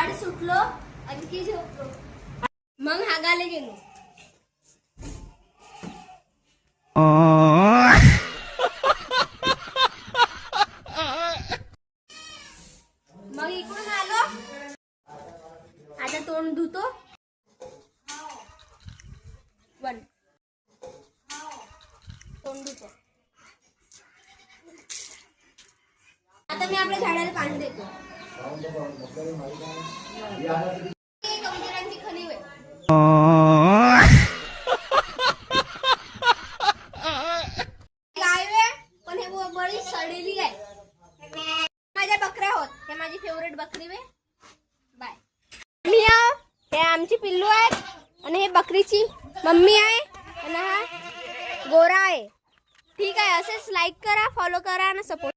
झाड सुटलो आणखी झोपलो मग हागाले गेलो मग इकडून आलो आता तोंड धुतो तोंड धुतो आता मी आपल्या झाडाला पाणी देतो कबुतरांची खलीव आहे पण हे बळी सडेली आहे माझ्या बकऱ्या होत हे माझी फेवरेट बकरी वे बाय हे आमची पिल्लू आहेत आणि हे बकरीची मम्मी आहे आणि हा गोरा आहे ठीक आहे असेच लाईक करा फॉलो करा आणि सपोर्ट